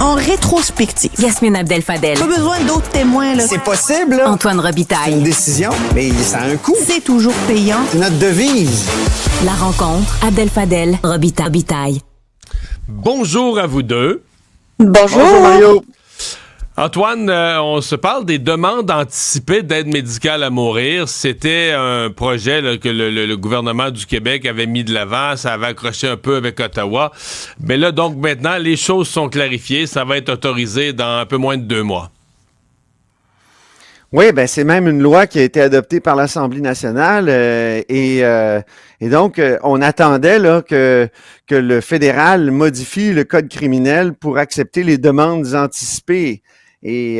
en rétrospective. Yasmine Abdel-Fadel. Pas besoin d'autres témoins, là. C'est possible, là. Antoine C'est Robitaille. une décision, mais ça a un coût. C'est toujours payant. C'est notre devise. La rencontre, Abdel-Fadel, Robitaille. Bonjour à vous deux. Bonjour. Bonjour, Mario. Antoine, on se parle des demandes anticipées d'aide médicale à mourir. C'était un projet là, que le gouvernement du Québec avait mis de l'avant. Ça avait accroché un peu avec Ottawa. Mais là, donc, maintenant, les choses sont clarifiées. Ça va être autorisé dans un peu moins de 2 mois. Oui, ben c'est même une loi qui a été adoptée par l'Assemblée nationale et donc on attendait là que le fédéral modifie le code criminel pour accepter les demandes anticipées. Et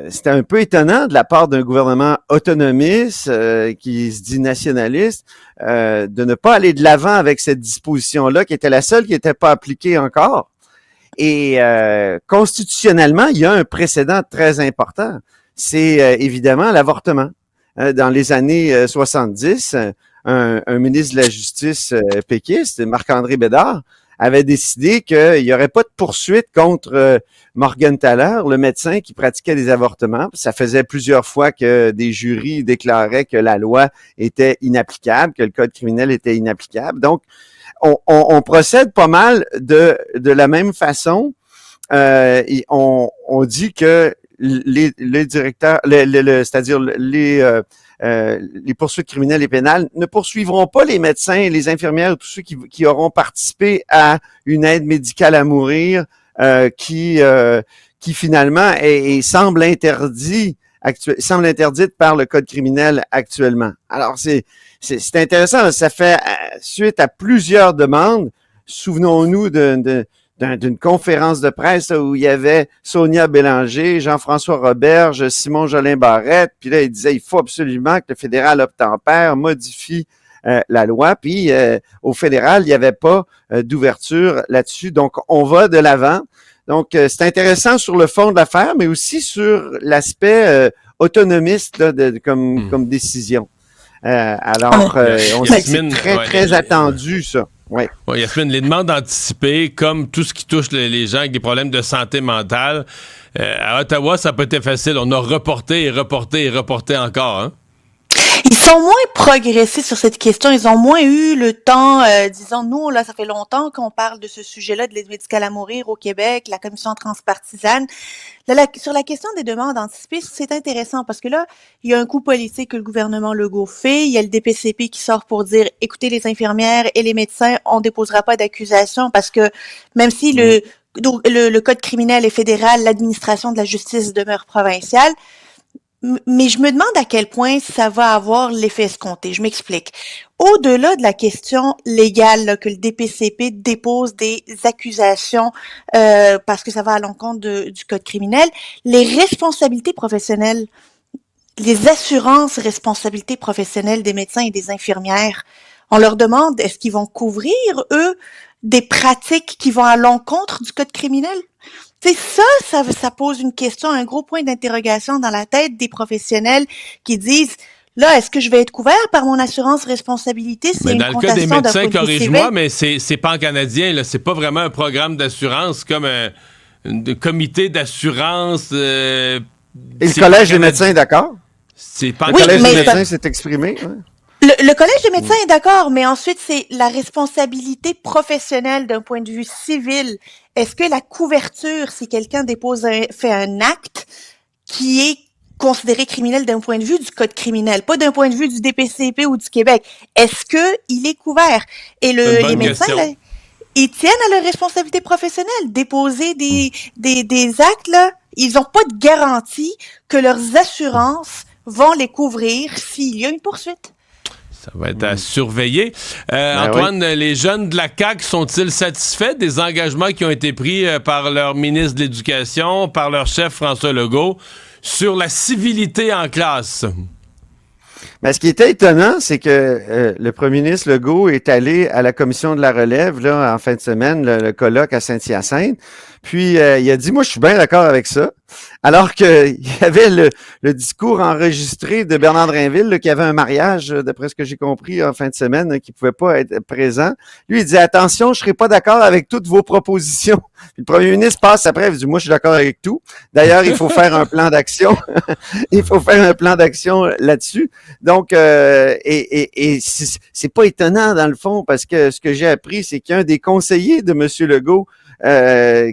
c'était un peu étonnant de la part d'un gouvernement autonomiste qui se dit nationaliste de ne pas aller de l'avant avec cette disposition-là qui était la seule qui n'était pas appliquée encore. Et constitutionnellement, il y a un précédent très important. C'est évidemment l'avortement. Dans les années 70, un ministre de la Justice péquiste, Marc-André Bédard, avait décidé qu'il n'y aurait pas de poursuite contre Morgenthaler, le médecin qui pratiquait des avortements. Ça faisait plusieurs fois que des jurys déclaraient que la loi était inapplicable, que le code criminel était inapplicable. Donc, on procède pas mal de la même façon. Et on dit que les directeurs, c'est-à-dire les poursuites criminelles et pénales ne poursuivront pas les médecins, les infirmières, tous ceux qui auront participé à une aide médicale à mourir qui finalement semble interdite par le code criminel actuellement. Alors c'est intéressant, ça fait suite à plusieurs demandes. Souvenons-nous d'une conférence de presse là, où il y avait Sonia Bélanger, Jean-François Roberge, Simon Jolin Barrette, puis là, il disait il faut absolument que le fédéral obtempère, modifie la loi, puis au fédéral, il n'y avait pas d'ouverture là-dessus, donc on va de l'avant. Donc, c'est intéressant sur le fond de l'affaire, mais aussi sur l'aspect autonomiste là, comme décision. Alors, on sait que c'est très attendu, ça. Oui. Ouais, Yasmine, les demandes anticipées, comme tout ce qui touche les gens avec des problèmes de santé mentale, à Ottawa, ça n'a pas été facile. On a reporté encore. Hein? Ils sont moins progressés sur cette question. Ils ont moins eu le temps, disons, nous, là, ça fait longtemps qu'on parle de ce sujet-là, de l'aide médicale à mourir au Québec, la commission transpartisane. Là, sur la question des demandes anticipées, c'est intéressant parce que là, il y a un coup politique que le gouvernement Legault fait. Il y a le DPCP qui sort pour dire, écoutez, les infirmières et les médecins, on déposera pas d'accusation parce que même si le code criminel est fédéral, l'administration de la justice demeure provinciale. Mais je me demande à quel point ça va avoir l'effet escompté. Je m'explique. Au-delà de la question légale là, que le DPCP dépose des accusations parce que ça va à l'encontre du code criminel, les responsabilités professionnelles, les assurances responsabilités professionnelles des médecins et des infirmières, on leur demande est-ce qu'ils vont couvrir, eux, des pratiques qui vont à l'encontre du code criminel? C'est ça pose une question, un gros point d'interrogation dans la tête des professionnels qui disent là, est-ce que je vais être couvert par mon assurance responsabilité? C'est mais une dans le cas des médecins, corrige-moi, civil. mais c'est pas en canadien, là. C'est pas vraiment un programme d'assurance comme un comité d'assurance. Et le Collège des médecins est d'accord? C'est pas Le Collège des médecins s'est exprimé. Ouais. Le Collège des médecins est d'accord, mais ensuite, c'est la responsabilité professionnelle d'un point de vue civil. Est-ce que la couverture, si quelqu'un fait un acte qui est considéré criminel d'un point de vue du code criminel, pas d'un point de vue du DPCP ou du Québec, est-ce que il est couvert? Et les médecins, là, ils tiennent à leur responsabilité professionnelle. Déposer des actes, là, ils n'ont pas de garantie que leurs assurances vont les couvrir s'il y a une poursuite. Ça va être à surveiller. Antoine, oui. Les jeunes de la CAQ sont-ils satisfaits des engagements qui ont été pris par leur ministre de l'Éducation, par leur chef François Legault, sur la civilité en classe? Mais ce qui était étonnant, c'est que le premier ministre Legault est allé à la commission de la relève là en fin de semaine, le colloque à Saint-Hyacinthe. Puis il a dit, moi je suis bien d'accord avec ça. Alors qu'il y avait le discours enregistré de Bernard Drinville, là, qui avait un mariage, d'après ce que j'ai compris en fin de semaine, là, qui pouvait pas être présent. Lui, il dit, attention, je serai pas d'accord avec toutes vos propositions. Puis le premier ministre passe après, il dit, moi je suis d'accord avec tout. D'ailleurs, il faut faire un plan d'action. Il faut faire un plan d'action là-dessus. Donc, c'est pas étonnant dans le fond, parce que ce que j'ai appris, c'est qu'il y a un des conseillers de M. Legault,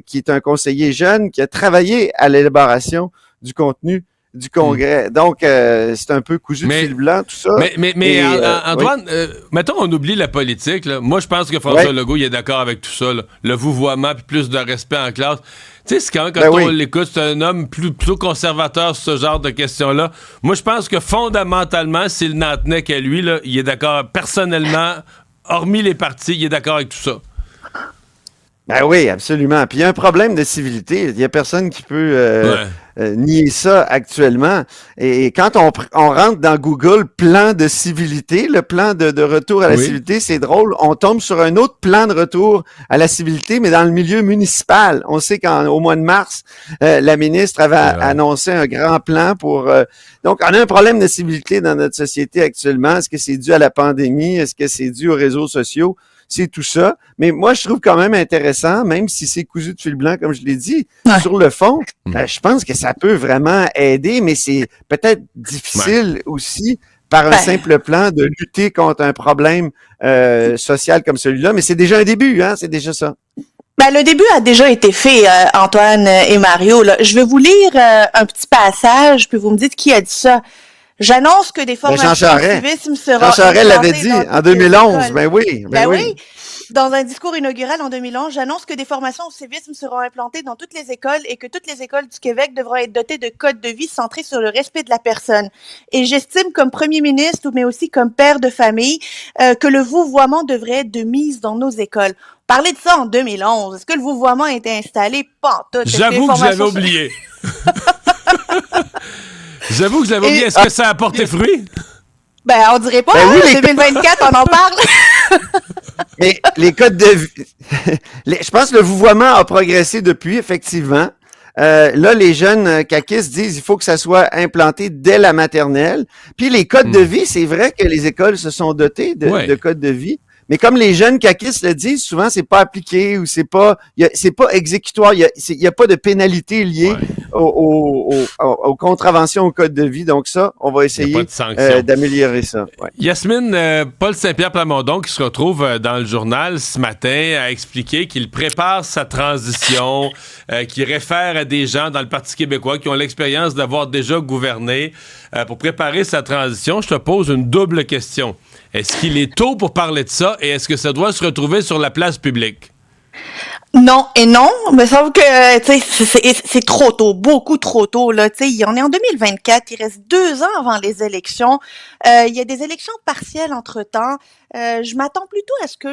qui est un conseiller jeune, qui a travaillé à l'élaboration du contenu du Congrès. Donc, c'est un peu cousu de fil blanc, tout ça. Mais Antoine, mettons, on oublie la politique. Là. Moi, je pense que François Legault, il est d'accord avec tout ça. Là. Le vouvoiement, puis plus de respect en classe. Tu sais, quand on l'écoute, c'est un homme plutôt conservateur sur ce genre de questions-là. Moi, je pense que fondamentalement, s'il n'en tenait qu'à lui, là, il est d'accord personnellement, hormis les partis, il est d'accord avec tout ça. Ben oui, absolument. Puis il y a un problème de civilité. Il y a personne qui peut nier ça actuellement. Et quand on rentre dans Google plan de civilité, le plan de retour à la civilité, c'est drôle. On tombe sur un autre plan de retour à la civilité, mais dans le milieu municipal. On sait qu'au mois de mars, la ministre avait annoncé un grand plan pour... donc, on a un problème de civilité dans notre société actuellement. Est-ce que c'est dû à la pandémie? Est-ce que c'est dû aux réseaux sociaux? C'est tout ça. Mais moi, je trouve quand même intéressant, même si c'est cousu de fil blanc, comme je l'ai dit, sur le fond, je pense que ça peut vraiment aider, mais c'est peut-être difficile aussi par un simple plan de lutter contre un problème social comme celui-là. Mais c'est déjà un début, hein? C'est déjà ça. Ben, le début a déjà été fait, Antoine et Mario. Là. Je vais vous lire un petit passage, puis vous me dites qui a dit ça. J'annonce que des formations Jean Charest. au civisme seront... Jean Charest l'avait dit en 2011. Ben oui. Dans un discours inaugural en 2011, j'annonce que des formations au civisme seront implantées dans toutes les écoles et que toutes les écoles du Québec devront être dotées de codes de vie centrés sur le respect de la personne. Et j'estime comme premier ministre, mais aussi comme père de famille, que le vouvoiement devrait être de mise dans nos écoles. Parler de ça en 2011. Est-ce que le vouvoiement a été installé? Pas en tout. J'avoue que j'avais oublié. J'avoue que j'avais oublié. Est-ce que ça a porté fruit? Ben, on dirait pas. En 2024, on en parle. Mais les codes de vie... je pense que le vouvoiement a progressé depuis, effectivement. Là, les jeunes caquistes disent qu'il faut que ça soit implanté dès la maternelle. Puis les codes de vie, c'est vrai que les écoles se sont dotées de codes de vie. Mais comme les jeunes caquistes le disent, souvent, c'est pas appliqué ou c'est pas exécutoire. Il y a pas de pénalité liée aux contraventions au code de vie. Donc ça, on va essayer d'améliorer ça. Ouais. Yasmine, Paul Saint-Pierre Plamondon qui se retrouve dans le journal ce matin a expliqué qu'il prépare sa transition, qu'il réfère à des gens dans le Parti québécois qui ont l'expérience d'avoir déjà gouverné pour préparer sa transition. Je te pose une double question. Est-ce qu'il est tôt pour parler de ça et est-ce que ça doit se retrouver sur la place publique? Non et non, mais sauf que c'est trop tôt, beaucoup trop tôt là. Tu sais, on est en 2024, il reste 2 ans avant les élections. Il y a des élections partielles entre temps. Je m'attends plutôt à ce que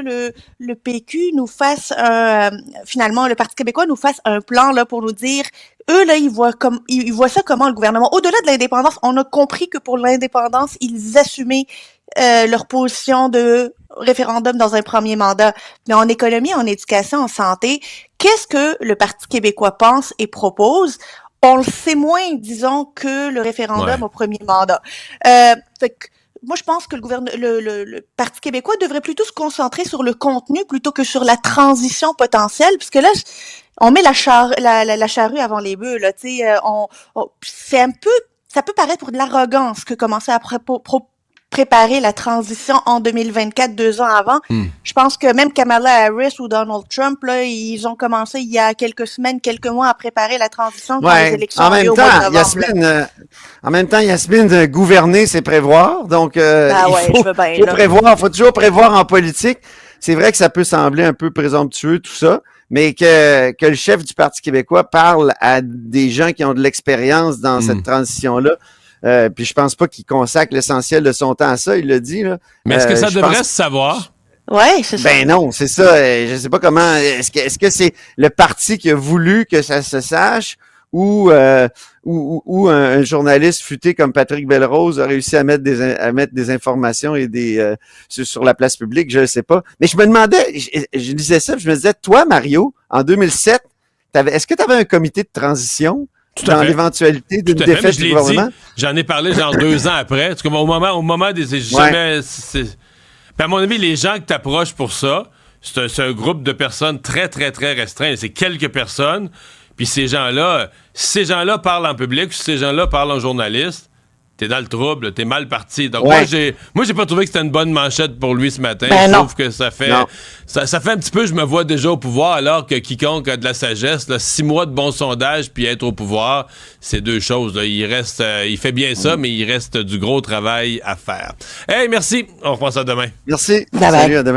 le PQ nous fasse finalement le Parti québécois nous fasse un plan là pour nous dire. Eux, là, ils voient ça comment le gouvernement. Au-delà de l'indépendance, on a compris que pour l'indépendance, ils assumaient leur position de référendum dans un premier mandat. Mais en économie, en éducation, en santé, qu'est-ce que le Parti québécois pense et propose? On le sait moins, disons, que le référendum au premier mandat. Fait que, moi, je pense que le Parti québécois devrait plutôt se concentrer sur le contenu plutôt que sur la transition potentielle, puisque là, on met la charrue avant les bœufs, là, tu sais, c'est un peu, ça peut paraître pour de l'arrogance que commencer à préparer la transition en 2024, 2 ans avant. Je pense que même Kamala Harris ou Donald Trump, là, ils ont commencé il y a quelques semaines, quelques mois à préparer la transition quand les élections en même temps, Yasmine, gouverner, c'est prévoir. Donc, faut toujours prévoir en politique. C'est vrai que ça peut sembler un peu présomptueux, tout ça, mais que le chef du Parti québécois parle à des gens qui ont de l'expérience dans cette transition-là. Puis je pense pas qu'il consacre l'essentiel de son temps à ça, il l'a dit, là. Mais est-ce que ça devrait se savoir? Ouais, c'est ça. Ben non, c'est ça. Je sais pas comment. Est-ce que c'est le parti qui a voulu que ça se sache où un journaliste futé comme Patrick Belrose a réussi à mettre des informations et sur la place publique, je ne sais pas. Mais je me demandais, je lisais ça, je me disais, toi, Mario, en 2007, est-ce que tu avais un comité de transition dans l'éventualité d'une défaite du gouvernement? J'en ai parlé genre 2 ans après. Parce au moment des... Jamais... Puis à mon avis, les gens que tu approches pour ça, c'est un groupe de personnes très, très, très restreint. C'est quelques personnes. Puis si ces gens-là parlent en public, si ces gens-là parlent en journaliste, t'es dans le trouble, t'es mal parti. Donc moi, j'ai pas trouvé que c'était une bonne manchette pour lui ce matin. Je trouve que ça fait un petit peu, je me vois déjà au pouvoir, alors que quiconque a de la sagesse, 6 mois de bons sondages puis être au pouvoir, c'est 2 choses. Là. Il fait bien ça, mais il reste du gros travail à faire. Hey, merci. On reprend ça demain. Merci. Bye bye. Salut, à demain.